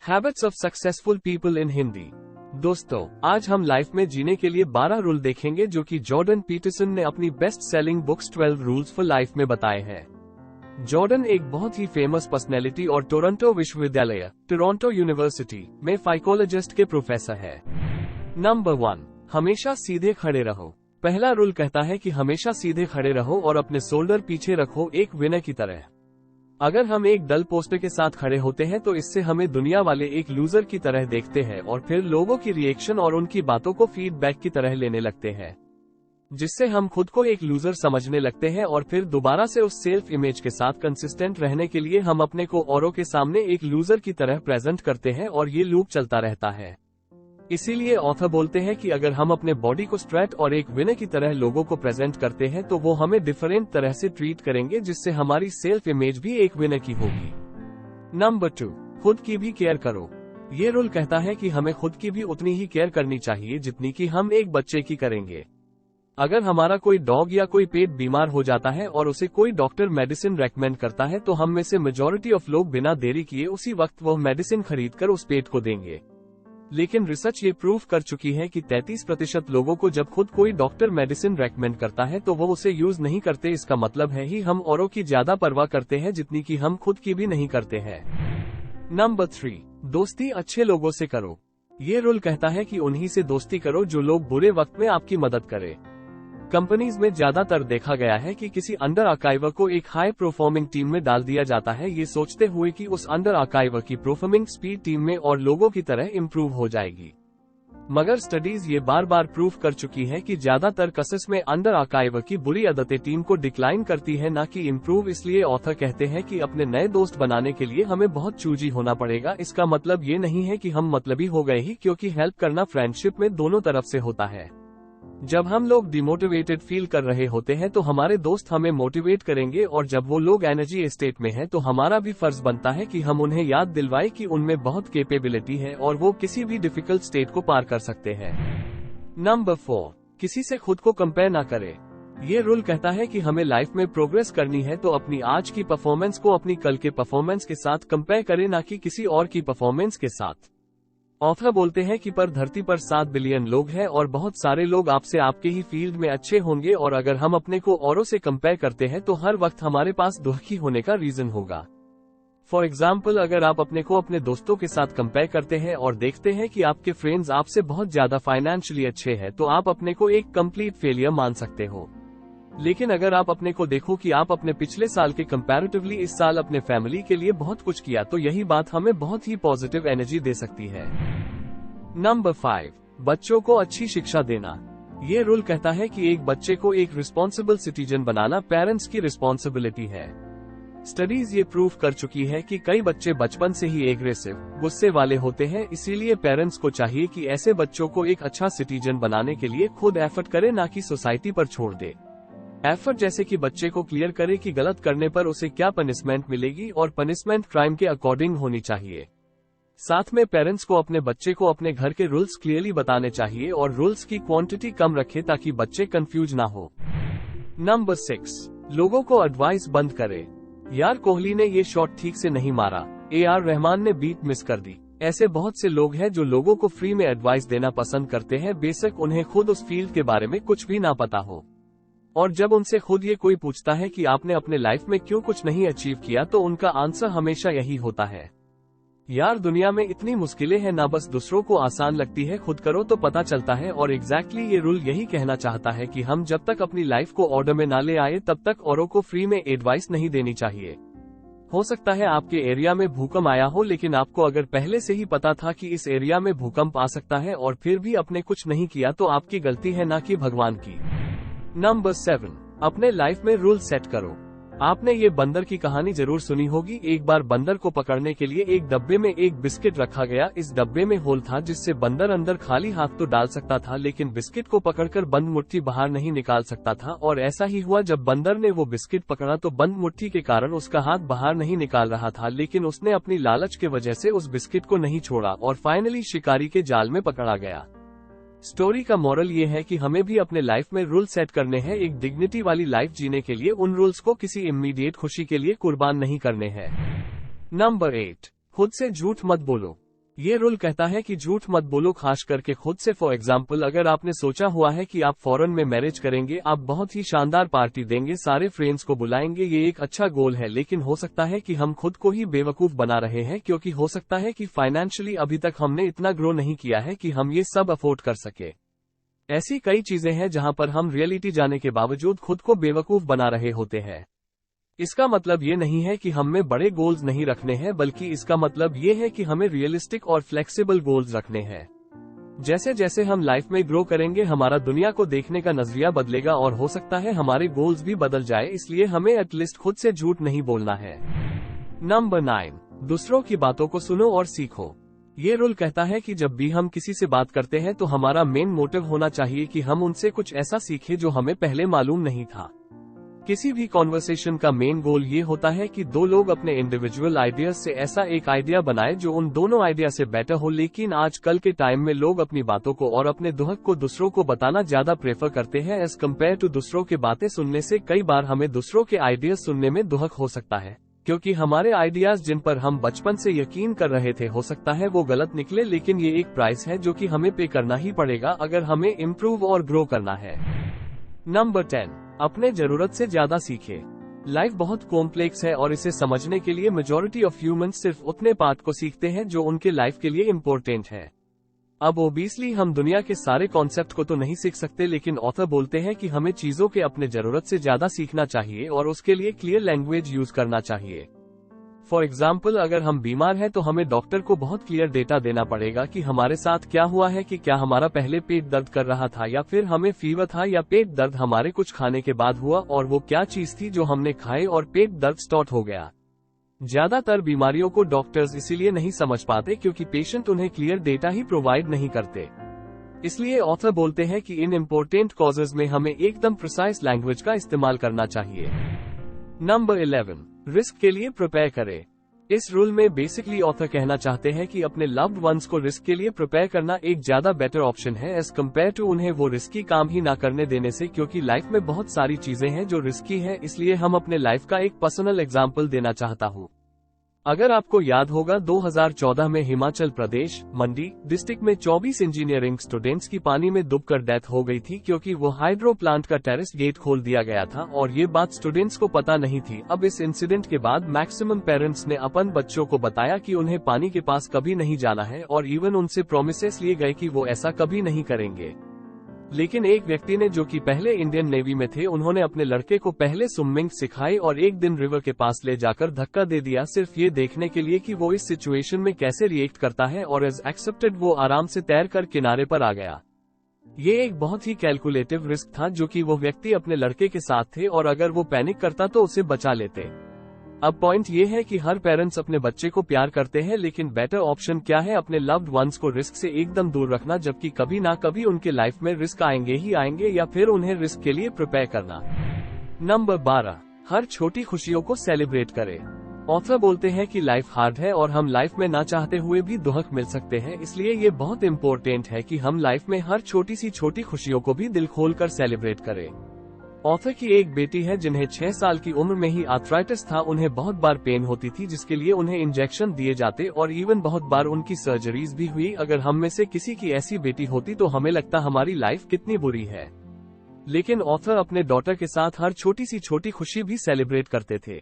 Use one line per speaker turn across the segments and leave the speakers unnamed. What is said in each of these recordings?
Habits of successful people in Hindi. दोस्तों, आज हम लाइफ में जीने के लिए 12 रूल देखेंगे जो कि जॉर्डन पीटरसन ने अपनी best selling books 12 rules for life में बताए हैं। जॉर्डन एक बहुत ही फेमस पर्सनैलिटी और टोरंटो विश्वविद्यालय टोरंटो यूनिवर्सिटी में साइकोलॉजिस्ट के प्रोफेसर है। नंबर 1, हमेशा सीधे खड़े रहो। पहला रूल कहता है कि हमेशा सीधे खड़े रहो और अपने शोल्डर पीछे रखो, एक विनर की तरह। अगर हम एक डल पोस्टर के साथ खड़े होते हैं तो इससे हमें दुनिया वाले एक लूजर की तरह देखते हैं और फिर लोगों की रिएक्शन और उनकी बातों को फीडबैक की तरह लेने लगते हैं, जिससे हम खुद को एक लूजर समझने लगते हैं और फिर दोबारा से उस सेल्फ इमेज के साथ कंसिस्टेंट रहने के लिए हम अपने को औरों के सामने एक लूजर की तरह प्रेजेंट करते हैं और ये लूप चलता रहता है। इसीलिए ऑथर बोलते हैं कि अगर हम अपने बॉडी को स्ट्रेट और एक विनर की तरह लोगों को प्रेजेंट करते हैं तो वो हमें डिफरेंट तरह से ट्रीट करेंगे, जिससे हमारी सेल्फ इमेज भी एक विनर की होगी। नंबर 2, खुद की भी केयर करो। ये रूल कहता है कि हमें खुद की भी उतनी ही केयर करनी चाहिए जितनी कि हम एक बच्चे की करेंगे। अगर हमारा कोई डॉग या कोई पेट बीमार हो जाता है और उसे कोई डॉक्टर मेडिसिन रेकमेंड करता है तो हम में से मेजॉरिटी ऑफ लोग बिना देरी किए उसी वक्त वह मेडिसिन खरीदकर उस पेट को देंगे। लेकिन रिसर्च ये प्रूव कर चुकी है कि 33% लोगों को जब खुद कोई डॉक्टर मेडिसिन रेकमेंड करता है तो वो उसे यूज नहीं करते। इसका मतलब है ही हम औरों की ज्यादा परवाह करते हैं जितनी कि हम खुद की भी नहीं करते हैं। नंबर 3, दोस्ती अच्छे लोगों से करो। ये रूल कहता है कि उन्हीं से दोस्ती करो जो लोग बुरे वक्त में आपकी मदद करे। कंपनीज में ज्यादातर देखा गया है कि किसी अंडर आर्काइवर को एक हाई परफॉर्मिंग टीम में डाल दिया जाता है, ये सोचते हुए कि उस अंडर आर्काइवर की परफॉर्मिंग स्पीड टीम में और लोगों की तरह इम्प्रूव हो जाएगी। मगर स्टडीज ये बार बार प्रूव कर चुकी है कि ज्यादातर केसेस में अंडर आर्काइवर की बुरी आदतें टीम को डिक्लाइन करती है, न कि इम्प्रूव। इसलिए ऑथर कहते हैं कि अपने नए दोस्त बनाने के लिए हमें बहुत चूजी होना पड़ेगा। इसका मतलब ये नहीं है कि हम मतलबी हो गए ही, क्योंकि हेल्प करना फ्रेंडशिप में दोनों तरफ से होता है। जब हम लोग डिमोटिवेटेड फील कर रहे होते हैं तो हमारे दोस्त हमें मोटिवेट करेंगे, और जब वो लोग एनर्जी स्टेट में हैं तो हमारा भी फर्ज बनता है कि हम उन्हें याद दिलवाएं कि उनमें बहुत कैपेबिलिटी है और वो किसी भी डिफिकल्ट स्टेट को पार कर सकते हैं। नंबर 4, किसी से खुद को कंपेयर ना करें। ये रूल कहता है कि हमें लाइफ में प्रोग्रेस करनी है तो अपनी आज की परफॉर्मेंस को अपनी कल के परफॉर्मेंस के साथ कंपेयर करें, ना कि किसी और की परफॉर्मेंस के साथ। ऑथर बोलते हैं कि पर धरती पर 7 बिलियन लोग हैं और बहुत सारे लोग आपसे आपके ही फील्ड में अच्छे होंगे, और अगर हम अपने को औरों से कंपेयर करते हैं तो हर वक्त हमारे पास दुखी होने का रीजन होगा। फॉर एग्जाम्पल, अगर आप अपने को अपने दोस्तों के साथ कंपेयर करते हैं और देखते हैं कि आपके फ्रेंड्स आपसे बहुत ज्यादा फाइनेंशियली अच्छे हैं तो आप अपने को एक कंप्लीट फेलियर मान सकते हो। लेकिन अगर आप अपने को देखो कि आप अपने पिछले साल के कंपैरेटिवली इस साल अपने फैमिली के लिए बहुत कुछ किया, तो यही बात हमें बहुत ही पॉजिटिव एनर्जी दे सकती है। नंबर 5, बच्चों को अच्छी शिक्षा देना। ये रूल कहता है कि एक बच्चे को एक रिस्पॉन्सिबल सिटीजन बनाना पेरेंट्स की रिस्पॉन्सिबिलिटी है। स्टडीज ये प्रूव कर चुकी है कि कई बच्चे बचपन से ही एग्रेसिव, गुस्से वाले होते हैं। इसीलिए पेरेंट्स को चाहिए कि ऐसे बच्चों को एक अच्छा सिटीजन बनाने के लिए खुद एफर्ट करे, ना कि सोसाइटी पर छोड़ दे। एफर्ट जैसे कि बच्चे को क्लियर करे कि गलत करने पर उसे क्या पनिशमेंट मिलेगी, और पनिशमेंट क्राइम के अकॉर्डिंग होनी चाहिए। साथ में पेरेंट्स को अपने बच्चे को अपने घर के रूल्स क्लियरली बताने चाहिए और रूल्स की क्वांटिटी कम रखे ताकि बच्चे कंफ्यूज ना हो। नंबर 6, लोगों को एडवाइस बंद करे। यार कोहली ने ये शॉट ठीक से नहीं मारा, AR रहमान ने बीट मिस कर दी। ऐसे बहुत से लोग हैं जो लोगों को फ्री में एडवाइस देना पसंद करते हैं, बेशक उन्हें खुद उस फील्ड के बारे में कुछ भी ना पता हो। और जब उनसे खुद ये कोई पूछता है कि आपने अपने लाइफ में क्यों कुछ नहीं अचीव किया, तो उनका आंसर हमेशा यही होता है, यार दुनिया में इतनी मुश्किलें हैं ना, बस दूसरों को आसान लगती है, खुद करो तो पता चलता है। और एग्जैक्टली ये रूल यही कहना चाहता है कि हम जब तक अपनी लाइफ को ऑर्डर में ना ले आए तब तक औरों को फ्री में एडवाइस नहीं देनी चाहिए। हो सकता है आपके एरिया में भूकंप आया हो, लेकिन आपको अगर पहले से ही पता था कि इस एरिया में भूकंप आ सकता है और फिर भी आपने कुछ नहीं किया, तो आपकी गलती है, ना कि भगवान की। नंबर 7, अपने लाइफ में रूल सेट करो। आपने ये बंदर की कहानी जरूर सुनी होगी। एक बार बंदर को पकड़ने के लिए एक डब्बे में एक बिस्किट रखा गया। इस डब्बे में होल था जिससे बंदर अंदर खाली हाथ तो डाल सकता था, लेकिन बिस्किट को पकड़कर बंद मुट्ठी बाहर नहीं निकाल सकता था। और ऐसा ही हुआ, जब बंदर ने वो बिस्किट पकड़ा तो बंद मुट्ठी के कारण उसका हाथ बाहर नहीं निकाल रहा था, लेकिन उसने अपनी लालच के वजह से उस बिस्किट को नहीं छोड़ा और फाइनली शिकारी के जाल में पकड़ा गया। स्टोरी का मॉरल ये है कि हमें भी अपने लाइफ में रूल सेट करने हैं, एक डिग्निटी वाली लाइफ जीने के लिए। उन रूल्स को किसी इमीडिएट खुशी के लिए कुर्बान नहीं करने हैं। नंबर 8, खुद से झूठ मत बोलो। ये रूल कहता है कि झूठ मत बोलो, खास करके खुद से। फॉर एग्जाम्पल, अगर आपने सोचा हुआ है कि आप फॉरेन में मैरिज करेंगे, आप बहुत ही शानदार पार्टी देंगे, सारे फ्रेंड्स को बुलाएंगे, ये एक अच्छा गोल है, लेकिन हो सकता है कि हम खुद को ही बेवकूफ बना रहे हैं, क्योंकि हो सकता है कि फाइनेंशियली अभी तक हमने इतना ग्रो नहीं किया है कि हम ये सब अफोर्ड कर सके। ऐसी कई चीजें हैं जहां पर हम रियलिटी जाने के बावजूद खुद को बेवकूफ बना रहे होते हैं। इसका मतलब ये नहीं है कि हम में बड़े गोल्स नहीं रखने हैं, बल्कि इसका मतलब ये है कि हमें रियलिस्टिक और फ्लेक्सिबल गोल्स रखने हैं। जैसे जैसे हम लाइफ में ग्रो करेंगे, हमारा दुनिया को देखने का नजरिया बदलेगा और हो सकता है हमारे गोल्स भी बदल जाए, इसलिए हमें एटलीस्ट खुद से झूठ नहीं बोलना है। नंबर 9, दूसरों की बातों को सुनो और सीखो। ये रूल कहता है कि जब भी हम किसी से बात करते हैं तो हमारा मेन मोटिव होना चाहिए कि हम उनसे कुछ ऐसा सीखें जो हमें पहले मालूम नहीं था। किसी भी कॉन्वर्सेशन का मेन गोल ये होता है कि दो लोग अपने इंडिविजुअल आइडियाज से ऐसा एक आइडिया बनाए जो उन दोनों आइडिया से बेटर हो, लेकिन आजकल के टाइम में लोग अपनी बातों को और अपने दुहक को दूसरों को बताना ज्यादा प्रेफर करते हैं एज कम्पेयर टू दूसरों के बातें सुनने से। कई बार हमें दूसरों के आइडियाज सुनने में दुहक हो सकता है, क्योंकि हमारे आइडियाज जिन पर हम बचपन से यकीन कर रहे थे, हो सकता है वो गलत निकले, लेकिन ये एक प्राइस है जो कि हमें पे करना ही पड़ेगा अगर हमें इम्प्रूव और ग्रो करना है। नंबर 10, अपने जरूरत से ज्यादा सीखे। लाइफ बहुत कॉम्प्लेक्स है और इसे समझने के लिए मेजॉरिटी ऑफ ह्यूमंस सिर्फ उतने पार्ट को सीखते हैं जो उनके लाइफ के लिए इम्पोर्टेंट है। अब ओबियसली हम दुनिया के सारे कॉन्सेप्ट को तो नहीं सीख सकते, लेकिन ऑथर बोलते हैं कि हमें चीजों के अपने जरूरत से ज्यादा सीखना चाहिए और उसके लिए क्लियर लैंग्वेज यूज करना चाहिए। फॉर एग्जाम्पल, अगर हम बीमार हैं तो हमें डॉक्टर को बहुत क्लियर डेटा देना पड़ेगा कि हमारे साथ क्या हुआ है, कि क्या हमारा पहले पेट दर्द कर रहा था या फिर हमें फीवर था, या पेट दर्द हमारे कुछ खाने के बाद हुआ और वो क्या चीज थी जो हमने खाई और पेट दर्द स्टार्ट हो गया। ज्यादातर बीमारियों को डॉक्टर्स इसीलिए नहीं समझ पाते क्योंकि पेशेंट उन्हें क्लियर डेटा ही प्रोवाइड नहीं करते। इसलिए ऑथर बोलते हैं कि इन इम्पोर्टेंट कॉजेज में हमें एकदम प्रिसाइज लैंग्वेज का इस्तेमाल करना चाहिए। नंबर 11, रिस्क के लिए प्रिपेयर करें। इस रूल में बेसिकली ऑथर कहना चाहते हैं कि अपने लव्ड वंस को रिस्क के लिए प्रिपेयर करना एक ज्यादा बेटर ऑप्शन है एज कम्पेयर टू उन्हें वो रिस्की काम ही ना करने देने से, क्योंकि लाइफ में बहुत सारी चीजें हैं जो रिस्की है। इसलिए हम अपने लाइफ का एक पर्सनल एग्जाम्पल देना चाहता हूँ। अगर आपको याद होगा, 2014 में हिमाचल प्रदेश मंडी डिस्ट्रिक्ट में 24 इंजीनियरिंग स्टूडेंट्स की पानी में डूबकर डेथ हो गई थी, क्योंकि वो हाइड्रो प्लांट का टेरेस गेट खोल दिया गया था और ये बात स्टूडेंट्स को पता नहीं थी। अब इस इंसिडेंट के बाद मैक्सिमम पेरेंट्स ने अपन बच्चों को बताया कि उन्हें पानी के पास कभी नहीं जाना है और इवन उनसे प्रोमिसेस लिए गए कि वो ऐसा कभी नहीं करेंगे। लेकिन एक व्यक्ति ने, जो कि पहले इंडियन नेवी में थे, उन्होंने अपने लड़के को पहले स्विमिंग सिखाई और एक दिन रिवर के पास ले जाकर धक्का दे दिया, सिर्फ ये देखने के लिए कि वो इस सिचुएशन में कैसे रिएक्ट करता है, और एज एक्सेप्टेड वो आराम से तैरकर किनारे पर आ गया। ये एक बहुत ही कैलकुलेटिव रिस्क था जो कि वो व्यक्ति अपने लड़के के साथ थे, और अगर वो पैनिक करता तो उसे बचा लेते। अब पॉइंट ये है कि हर पेरेंट्स अपने बच्चे को प्यार करते हैं, लेकिन बेटर ऑप्शन क्या है? अपने लव्ड वंस को रिस्क से एकदम दूर रखना, जबकि कभी ना कभी उनके लाइफ में रिस्क आएंगे ही आएंगे, या फिर उन्हें रिस्क के लिए प्रिपेयर करना। नंबर 12, हर छोटी खुशियों को सेलिब्रेट करें। ऑथर बोलते हैं कि लाइफ हार्ड है और हम लाइफ में ना चाहते हुए भी दुहक मिल सकते हैं, इसलिए ये बहुत इम्पोर्टेंट है कि हम लाइफ में हर छोटी सी छोटी खुशियों को भी दिल खोलकर सेलिब्रेट करें। ऑथर की एक बेटी है जिन्हें 6 साल की उम्र में ही आर्थराइटिस था। उन्हें बहुत बार पेन होती थी, जिसके लिए उन्हें इंजेक्शन दिए जाते और इवन बहुत बार उनकी सर्जरीज भी हुई। अगर हम में से किसी की ऐसी बेटी होती तो हमें लगता हमारी लाइफ कितनी बुरी है, लेकिन ऑथर अपने डॉटर के साथ हर छोटी सी छोटी खुशी भी सेलिब्रेट करते थे।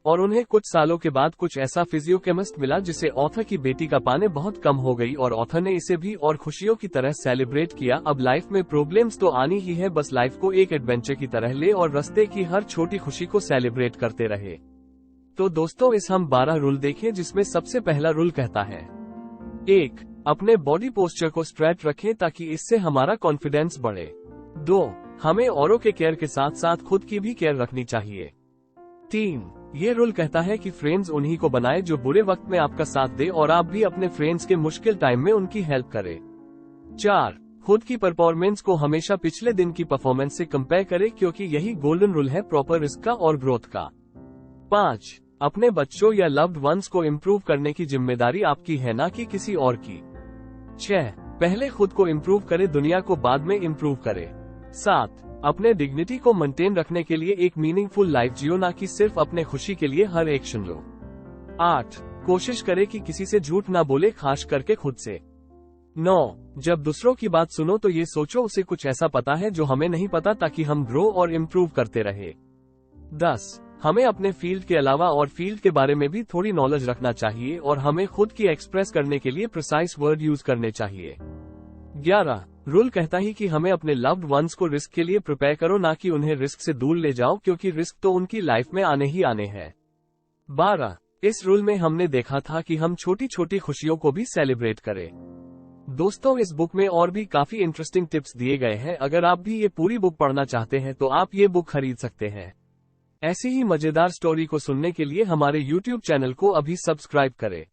और उन्हें कुछ सालों के बाद कुछ ऐसा फिजियोकेमिस्ट मिला जिसे ऑथर की बेटी का पाने बहुत कम हो गई, और ऑथर ने इसे भी और खुशियों की तरह सेलिब्रेट किया। अब लाइफ में प्रॉब्लम्स तो आनी ही है, बस लाइफ को एक एडवेंचर की तरह ले और रास्ते की हर छोटी खुशी को सेलिब्रेट करते रहे। तो दोस्तों, इस हम 12 रूल देखें, जिसमें सबसे पहला रूल कहता है 1. अपने बॉडी पोस्चर को स्ट्रेट रखें ताकि इससे हमारा कॉन्फिडेंस बढ़े। 2. हमें औरों के केयर के साथ साथ खुद की भी केयर रखनी चाहिए। 3. ये रूल कहता है कि फ्रेंड्स उन्हीं को बनाए जो बुरे वक्त में आपका साथ दे, और आप भी अपने फ्रेंड्स के मुश्किल टाइम में उनकी हेल्प करें। 4. खुद की परफॉर्मेंस को हमेशा पिछले दिन की परफॉर्मेंस से कंपेयर करें, क्योंकि यही गोल्डन रूल है प्रॉपर रिस्क का और ग्रोथ का। 5. अपने बच्चों या लव्ड वंस को इम्प्रूव करने की जिम्मेदारी आपकी है, ना कि किसी और की। 6. पहले खुद को इम्प्रूव करें, दुनिया को बाद में इम्प्रूव करें। 7. अपने डिग्निटी को मेंटेन रखने के लिए एक मीनिंगफुल लाइफ जियो, ना कि सिर्फ अपने खुशी के लिए हर एक्शन लो। 8. कोशिश करें कि किसी से झूठ ना बोले, खास करके खुद से। 9. जब दूसरों की बात सुनो तो ये सोचो उसे कुछ ऐसा पता है जो हमें नहीं पता, ताकि हम ग्रो और इम्प्रूव करते रहे। 10. हमें अपने फील्ड के अलावा और फील्ड के बारे में भी थोड़ी नॉलेज रखना चाहिए और हमें खुद की एक्सप्रेस करने के लिए प्रिसाइज वर्ड यूज करने चाहिए। 11. रूल कहता है कि हमें अपने लव्ड वंस को रिस्क के लिए प्रिपेयर करो, ना कि उन्हें रिस्क से दूर ले जाओ, क्योंकि रिस्क तो उनकी लाइफ में आने ही आने हैं। 12. इस रूल में हमने देखा था कि हम छोटी छोटी खुशियों को भी सेलिब्रेट करें। दोस्तों, इस बुक में और भी काफी इंटरेस्टिंग टिप्स दिए गए हैं। अगर आप भी ये पूरी बुक पढ़ना चाहते हैं तो आप ये बुक खरीद सकते हैं। ऐसी ही मजेदार स्टोरी को सुनने के लिए हमारे YouTube चैनल को अभी सब्सक्राइब करें।